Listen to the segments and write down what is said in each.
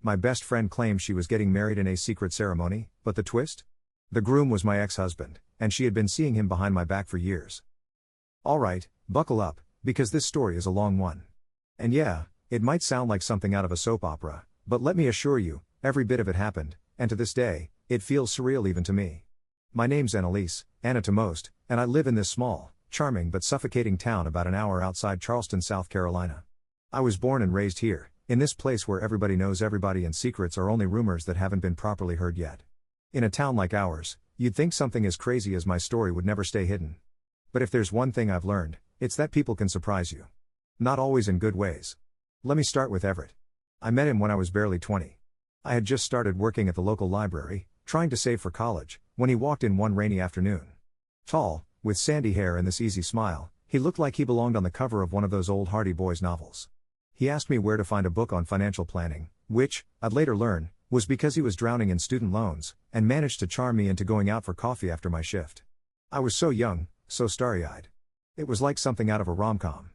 My best friend claimed she was getting married in a secret ceremony, but the twist? The groom was my ex-husband, and she had been seeing him behind my back for years. Alright, buckle up, because this story is a long one. And yeah, it might sound like something out of a soap opera, but let me assure you, every bit of it happened, and to this day, it feels surreal even to me. My name's Annalise, Anna to most, and I live in this small, charming but suffocating town about an hour outside Charleston, South Carolina. I was born and raised here, in this place where everybody knows everybody and secrets are only rumors that haven't been properly heard yet. In a town like ours, you'd think something as crazy as my story would never stay hidden. But if there's one thing I've learned, it's that people can surprise you. Not always in good ways. Let me start with Everett. I met him when I was barely 20. I had just started working at the local library, trying to save for college, when he walked in one rainy afternoon. Tall, with sandy hair and this easy smile, he looked like he belonged on the cover of one of those old Hardy Boys novels. He asked me where to find a book on financial planning, which, I'd later learn, was because he was drowning in student loans, and managed to charm me into going out for coffee after my shift. I was so young, so starry-eyed. It was like something out of a rom-com.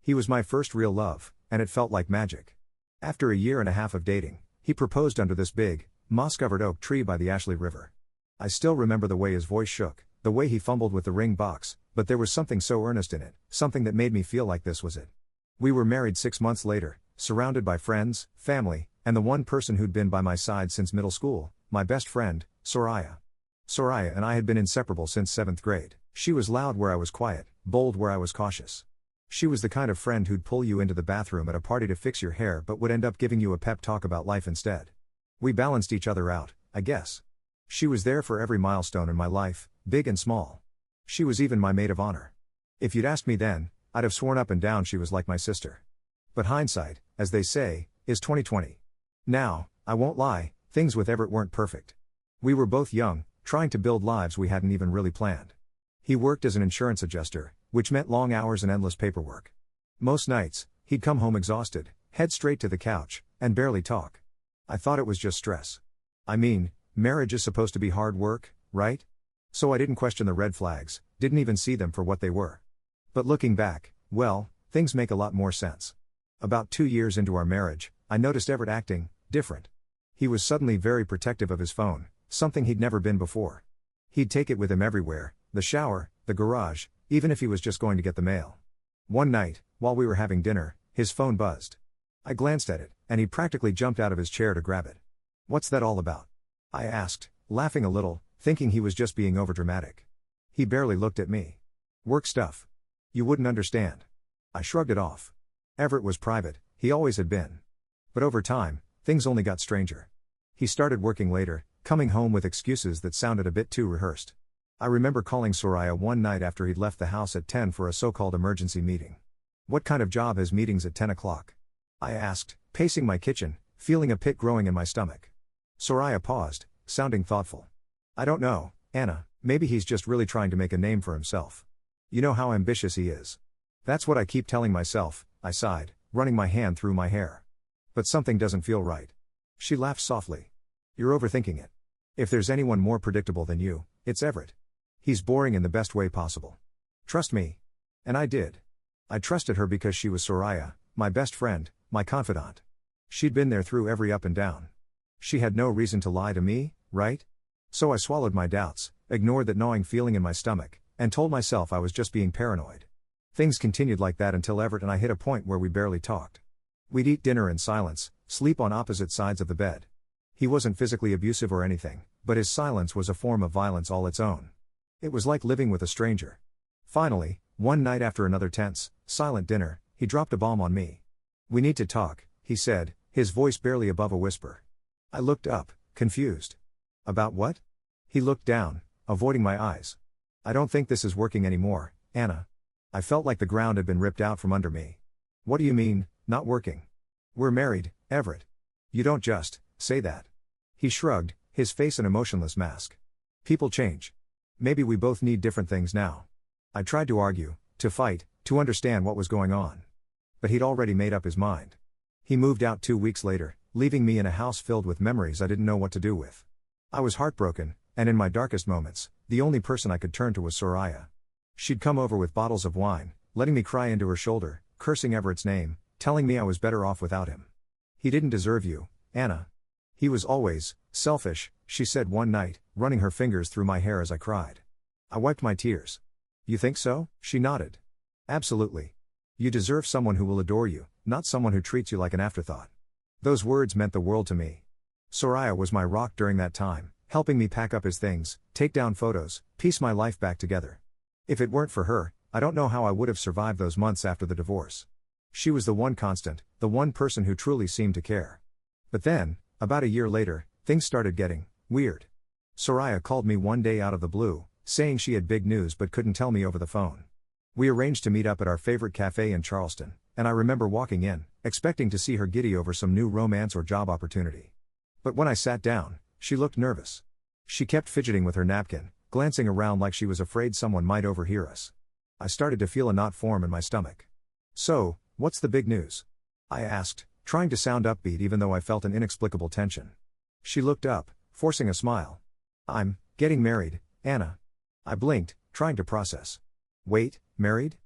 He was my first real love, and it felt like magic. After a year and a half of dating, he proposed under this big, moss-covered oak tree by the Ashley River. I still remember the way his voice shook, the way he fumbled with the ring box, but there was something so earnest in it, something that made me feel like this was it. We were married 6 months later, surrounded by friends, family, and the one person who'd been by my side since middle school, my best friend, Soraya. Soraya and I had been inseparable since 7th grade. She was loud where I was quiet, bold where I was cautious. She was the kind of friend who'd pull you into the bathroom at a party to fix your hair but would end up giving you a pep talk about life instead. We balanced each other out, I guess. She was there for every milestone in my life, big and small. She was even my maid of honor. If you'd asked me then, I'd have sworn up and down she was like my sister. But hindsight, as they say, is 20/20. Now, I won't lie, things with Everett weren't perfect. We were both young, trying to build lives we hadn't even really planned. He worked as an insurance adjuster, which meant long hours and endless paperwork. Most nights, he'd come home exhausted, head straight to the couch, and barely talk. I thought it was just stress. I mean, marriage is supposed to be hard work, right? So I didn't question the red flags, didn't even see them for what they were. But looking back, well, things make a lot more sense. About 2 years into our marriage, I noticed Everett acting different. He was suddenly very protective of his phone, something he'd never been before. He'd take it with him everywhere, the shower, the garage, even if he was just going to get the mail. One night, while we were having dinner, his phone buzzed. I glanced at it, and he practically jumped out of his chair to grab it. "What's that all about?" I asked, laughing a little, thinking he was just being overdramatic. He barely looked at me. "Work stuff. You wouldn't understand." I shrugged it off. Everett was private, he always had been. But over time, things only got stranger. He started working later, coming home with excuses that sounded a bit too rehearsed. I remember calling Soraya one night after he'd left the house at 10 for a so-called emergency meeting. "What kind of job has meetings at 10 o'clock?" I asked, pacing my kitchen, feeling a pit growing in my stomach. Soraya paused, sounding thoughtful. "I don't know, Anna, maybe he's just really trying to make a name for himself. You know how ambitious he is." "That's what I keep telling myself," I sighed, running my hand through my hair. "But something doesn't feel right." She laughed softly. "You're overthinking it. If there's anyone more predictable than you, it's Everett. He's boring in the best way possible. Trust me." And I did. I trusted her because she was Soraya, my best friend, my confidant. She'd been there through every up and down. She had no reason to lie to me, right? So I swallowed my doubts, ignored that gnawing feeling in my stomach, and told myself I was just being paranoid. Things continued like that until Everett and I hit a point where we barely talked. We'd eat dinner in silence, sleep on opposite sides of the bed. He wasn't physically abusive or anything, but his silence was a form of violence all its own. It was like living with a stranger. Finally, one night after another tense, silent dinner, he dropped a bomb on me. "We need to talk," he said, his voice barely above a whisper. I looked up, confused. "About what?" He looked down, avoiding my eyes. "I don't think this is working anymore, Anna." I felt like the ground had been ripped out from under me. "What do you mean, not working?" "We're married, Everett. You don't just say that." He shrugged, his face an emotionless mask. "People change. Maybe we both need different things now." I tried to argue, to fight, to understand what was going on. But he'd already made up his mind. He moved out 2 weeks later, leaving me in a house filled with memories I didn't know what to do with. I was heartbroken, and in my darkest moments, the only person I could turn to was Soraya. She'd come over with bottles of wine, letting me cry into her shoulder, cursing Everett's name, telling me I was better off without him. "He didn't deserve you, Anna." He was always selfish, she said one night, running her fingers through my hair as I cried. I wiped my tears. You think so? She nodded. Absolutely. You deserve someone who will adore you, not someone who treats you like an afterthought. Those words meant the world to me. Soraya was my rock during that time, helping me pack up his things, take down photos, piece my life back together. If it weren't for her, I don't know how I would have survived those months after the divorce. She was the one constant, the one person who truly seemed to care. But then, about a year later, things started getting weird. Soraya called me one day out of the blue, saying she had big news but couldn't tell me over the phone. We arranged to meet up at our favorite cafe in Charleston, and I remember walking in, expecting to see her giddy over some new romance or job opportunity. But when I sat down, she looked nervous. She kept fidgeting with her napkin, glancing around like she was afraid someone might overhear us. I started to feel a knot form in my stomach. So, what's the big news? I asked, trying to sound upbeat even though I felt an inexplicable tension. She looked up, forcing a smile. I'm getting married, Anna. I blinked, trying to process. Wait, married?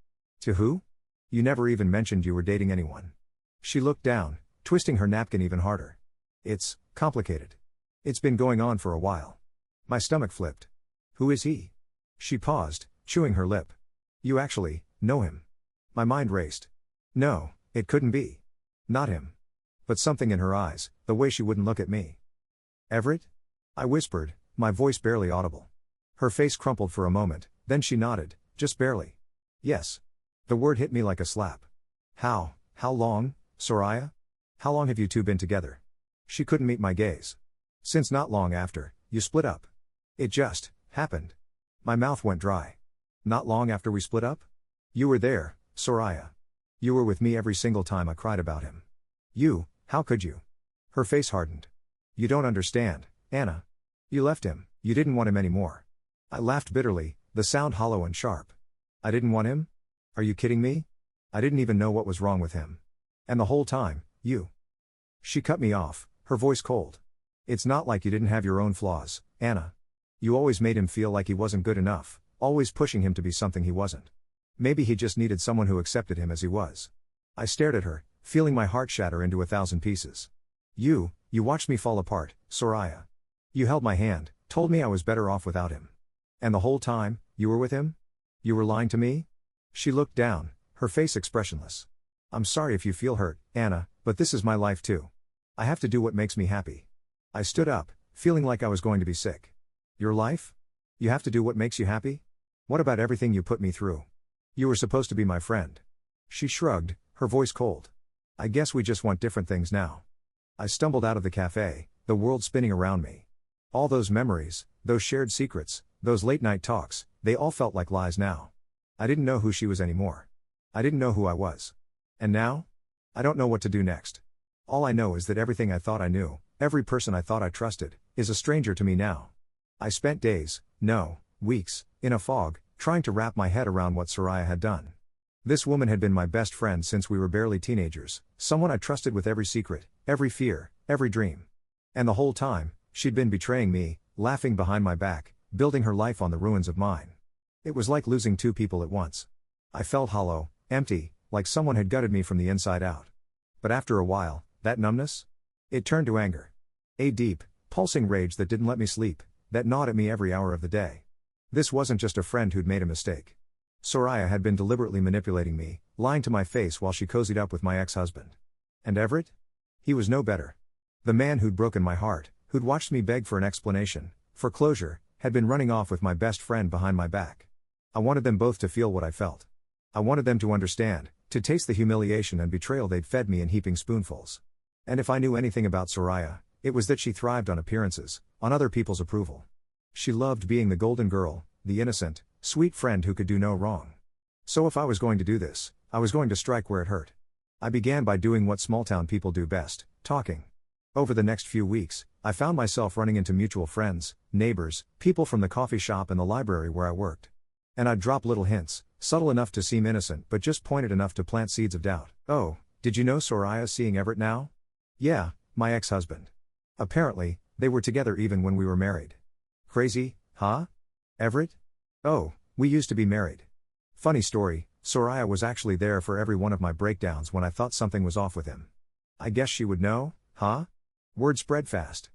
To who? You never even mentioned you were dating anyone. She looked down, twisting her napkin even harder. It's complicated. It's been going on for a while. My stomach flipped. Who is he? She paused, chewing her lip. You actually know him. My mind raced. No, it couldn't be. Not him. But something in her eyes, the way she wouldn't look at me. Everett? I whispered, my voice barely audible. Her face crumpled for a moment, then she nodded, just barely. Yes. The word hit me like a slap. How long, Soraya? How long have you two been together? She couldn't meet my gaze. Since not long after, you split up. It just happened. My mouth went dry. Not long after we split up? You were there, Soraya. You were with me every single time I cried about him. How could you? Her face hardened. You don't understand, Anna. You left him, you didn't want him anymore. I laughed bitterly, the sound hollow and sharp. I didn't want him? Are you kidding me? I didn't even know what was wrong with him. And the whole time, you. She cut me off, her voice cold. It's not like you didn't have your own flaws, Anna. You always made him feel like he wasn't good enough, always pushing him to be something he wasn't. Maybe he just needed someone who accepted him as he was. I stared at her, feeling my heart shatter into 1,000 pieces. You watched me fall apart, Soraya. You held my hand, told me I was better off without him. And the whole time, you were with him? You were lying to me? She looked down, her face expressionless. I'm sorry if you feel hurt, Anna, but this is my life too. I have to do what makes me happy. I stood up, feeling like I was going to be sick. Your life? You have to do what makes you happy? What about everything you put me through? You were supposed to be my friend. She shrugged, her voice cold. I guess we just want different things now. I stumbled out of the cafe, the world spinning around me. All those memories, those shared secrets, those late-night talks, they all felt like lies now. I didn't know who she was anymore. I didn't know who I was. And now? I don't know what to do next. All I know is that everything I thought I knew, every person I thought I trusted, is a stranger to me now. I spent days, no, weeks, in a fog, trying to wrap my head around what Soraya had done. This woman had been my best friend since we were barely teenagers, someone I trusted with every secret, every fear, every dream. And the whole time, she'd been betraying me, laughing behind my back, building her life on the ruins of mine. It was like losing two people at once. I felt hollow, empty, like someone had gutted me from the inside out. But after a while, that numbness? It turned to anger. A deep, pulsing rage that didn't let me sleep, that gnawed at me every hour of the day. This wasn't just a friend who'd made a mistake. Soraya had been deliberately manipulating me, lying to my face while she cozied up with my ex-husband. And Everett? He was no better. The man who'd broken my heart, who'd watched me beg for an explanation, for closure, had been running off with my best friend behind my back. I wanted them both to feel what I felt. I wanted them to understand, to taste the humiliation and betrayal they'd fed me in heaping spoonfuls. And if I knew anything about Soraya, it was that she thrived on appearances, on other people's approval. She loved being the golden girl, the innocent, sweet friend who could do no wrong. So if I was going to do this, I was going to strike where it hurt. I began by doing what small-town people do best, talking. Over the next few weeks, I found myself running into mutual friends, neighbors, people from the coffee shop and the library where I worked. And I'd drop little hints, subtle enough to seem innocent but just pointed enough to plant seeds of doubt. Oh, did you know Soraya's seeing Everett now? Yeah, my ex-husband. Apparently, they were together even when we were married. Crazy, huh? Everett? Oh, we used to be married. Funny story, Soraya was actually there for every one of my breakdowns when I thought something was off with him. I guess she would know, huh? Word spread fast.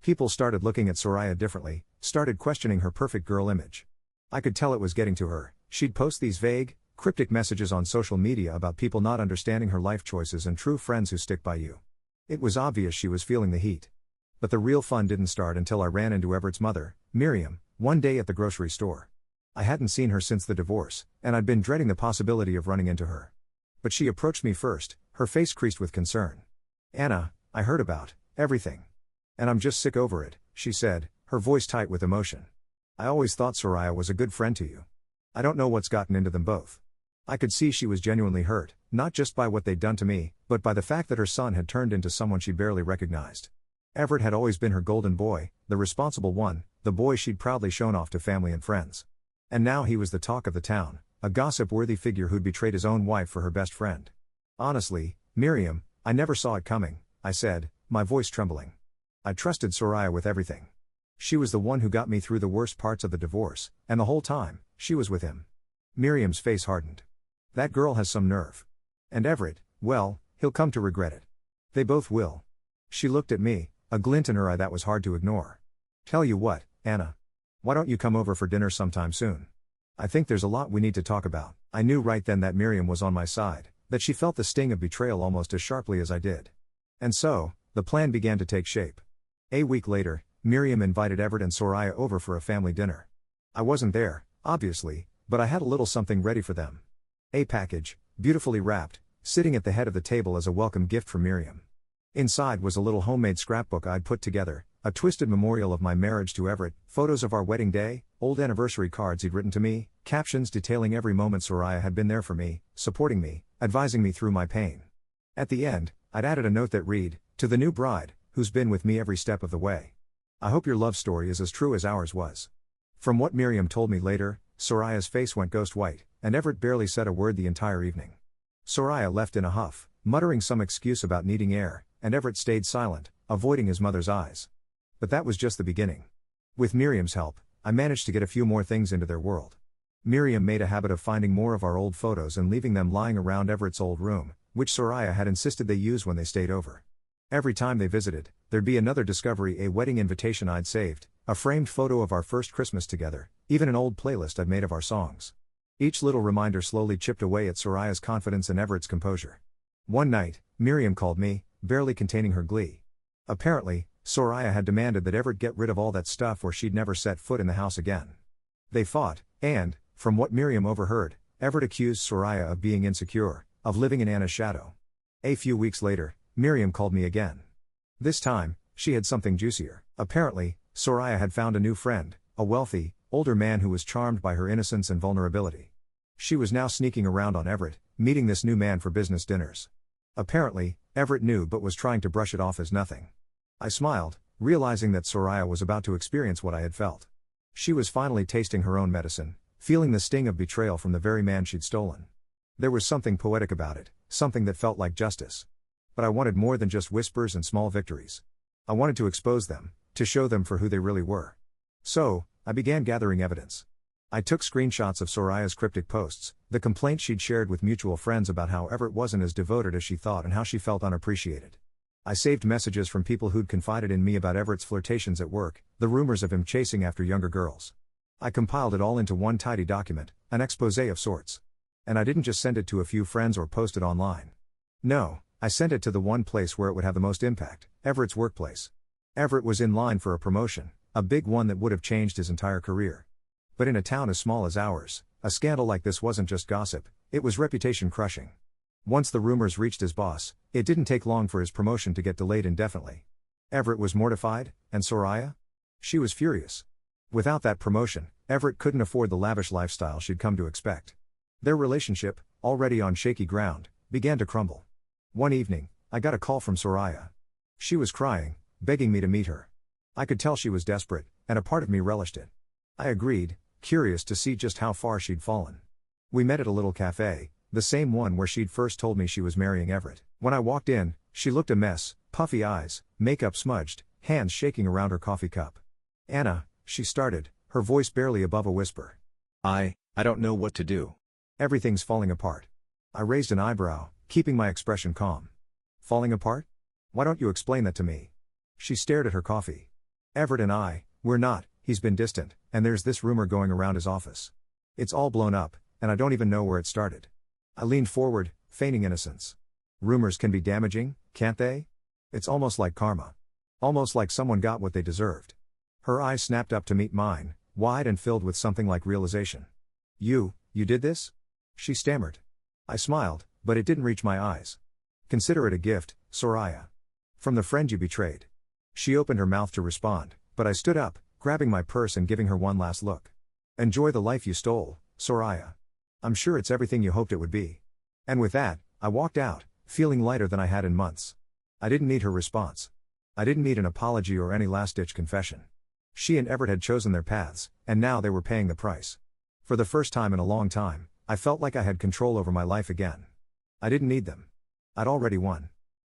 People started looking at Soraya differently, started questioning her perfect girl image. I could tell it was getting to her. She'd post these vague, cryptic messages on social media about people not understanding her life choices and true friends who stick by you. It was obvious she was feeling the heat. But the real fun didn't start until I ran into Everett's mother, Miriam, one day at the grocery store. I hadn't seen her since the divorce, and I'd been dreading the possibility of running into her. But she approached me first, her face creased with concern. "Anna, I heard about everything. And I'm just sick over it," she said, her voice tight with emotion. "I always thought Soraya was a good friend to you. I don't know what's gotten into them both." I could see she was genuinely hurt, not just by what they'd done to me, but by the fact that her son had turned into someone she barely recognized. Everett had always been her golden boy, the responsible one, the boy she'd proudly shown off to family and friends. And now he was the talk of the town, a gossip-worthy figure who'd betrayed his own wife for her best friend. "Honestly, Miriam, I never saw it coming," I said, my voice trembling. "I trusted Soraya with everything. She was the one who got me through the worst parts of the divorce, and the whole time, she was with him." Miriam's face hardened. "That girl has some nerve. And Everett, well, he'll come to regret it. They both will." She looked at me, a glint in her eye that was hard to ignore. "Tell you what, Anna. Why don't you come over for dinner sometime soon? I think there's a lot we need to talk about." I knew right then that Miriam was on my side, that she felt the sting of betrayal almost as sharply as I did. And so, the plan began to take shape. A week later, Miriam invited Everett and Soraya over for a family dinner. I wasn't there, obviously, but I had a little something ready for them. A package, beautifully wrapped, sitting at the head of the table as a welcome gift from Miriam. Inside was a little homemade scrapbook I'd put together, a twisted memorial of my marriage to Everett, photos of our wedding day, old anniversary cards he'd written to me, captions detailing every moment Soraya had been there for me, supporting me, advising me through my pain. At the end, I'd added a note that read, "To the new bride, who's been with me every step of the way. I hope your love story is as true as ours was." From what Miriam told me later, Soraya's face went ghost white, and Everett barely said a word the entire evening. Soraya left in a huff, muttering some excuse about needing air, and Everett stayed silent, avoiding his mother's eyes. But that was just the beginning. With Miriam's help, I managed to get a few more things into their world. Miriam made a habit of finding more of our old photos and leaving them lying around Everett's old room, which Soraya had insisted they use when they stayed over. Every time they visited, there'd be another discovery: a wedding invitation I'd saved, a framed photo of our first Christmas together, even an old playlist I'd made of our songs. Each little reminder slowly chipped away at Soraya's confidence and Everett's composure. One night, Miriam called me, barely containing her glee. Apparently, Soraya had demanded that Everett get rid of all that stuff or she'd never set foot in the house again. They fought, and, from what Miriam overheard, Everett accused Soraya of being insecure, of living in Anna's shadow. A few weeks later, Miriam called me again. This time, she had something juicier. Apparently, Soraya had found a new friend, a wealthy, older man who was charmed by her innocence and vulnerability. She was now sneaking around on Everett, meeting this new man for business dinners. Apparently, Everett knew but was trying to brush it off as nothing. I smiled, realizing that Soraya was about to experience what I had felt. She was finally tasting her own medicine, feeling the sting of betrayal from the very man she'd stolen. There was something poetic about it, something that felt like justice. But I wanted more than just whispers and small victories. I wanted to expose them, to show them for who they really were. So, I began gathering evidence. I took screenshots of Soraya's cryptic posts, the complaints she'd shared with mutual friends about how Everett wasn't as devoted as she thought and how she felt unappreciated. I saved messages from people who'd confided in me about Everett's flirtations at work, the rumors of him chasing after younger girls. I compiled it all into one tidy document, an exposé of sorts. And I didn't just send it to a few friends or post it online. No, I sent it to the one place where it would have the most impact, Everett's workplace. Everett was in line for a promotion, a big one that would have changed his entire career. But in a town as small as ours, a scandal like this wasn't just gossip, it was reputation crushing. Once the rumors reached his boss, it didn't take long for his promotion to get delayed indefinitely. Everett was mortified, and Soraya? She was furious. Without that promotion, Everett couldn't afford the lavish lifestyle she'd come to expect. Their relationship, already on shaky ground, began to crumble. One evening, I got a call from Soraya. She was crying, begging me to meet her. I could tell she was desperate, and a part of me relished it. I agreed, curious to see just how far she'd fallen. We met at a little cafe, the same one where she'd first told me she was marrying Everett. When I walked in, she looked a mess, puffy eyes, makeup smudged, hands shaking around her coffee cup. "Anna," she started, her voice barely above a whisper. I don't know what to do. Everything's falling apart." I raised an eyebrow, keeping my expression calm. "Falling apart? Why don't you explain that to me?" She stared at her coffee. Everett and we're not, he's been distant, and there's this rumor going around his office. It's all blown up, and I don't even know where it started. I leaned forward, feigning innocence. Rumors can be damaging, can't they? It's almost like karma. Almost like someone got what they deserved. Her eyes snapped up to meet mine, wide and filled with something like realization. You did this? She stammered. I smiled, but it didn't reach my eyes. Consider it a gift, Soraya. From the friend you betrayed. She opened her mouth to respond, but I stood up, grabbing my purse and giving her one last look. Enjoy the life you stole, Soraya. I'm sure it's everything you hoped it would be. And with that, I walked out, feeling lighter than I had in months. I didn't need her response. I didn't need an apology or any last-ditch confession. She and Everett had chosen their paths, and now they were paying the price. For the first time in a long time, I felt like I had control over my life again. I didn't need them. I'd already won.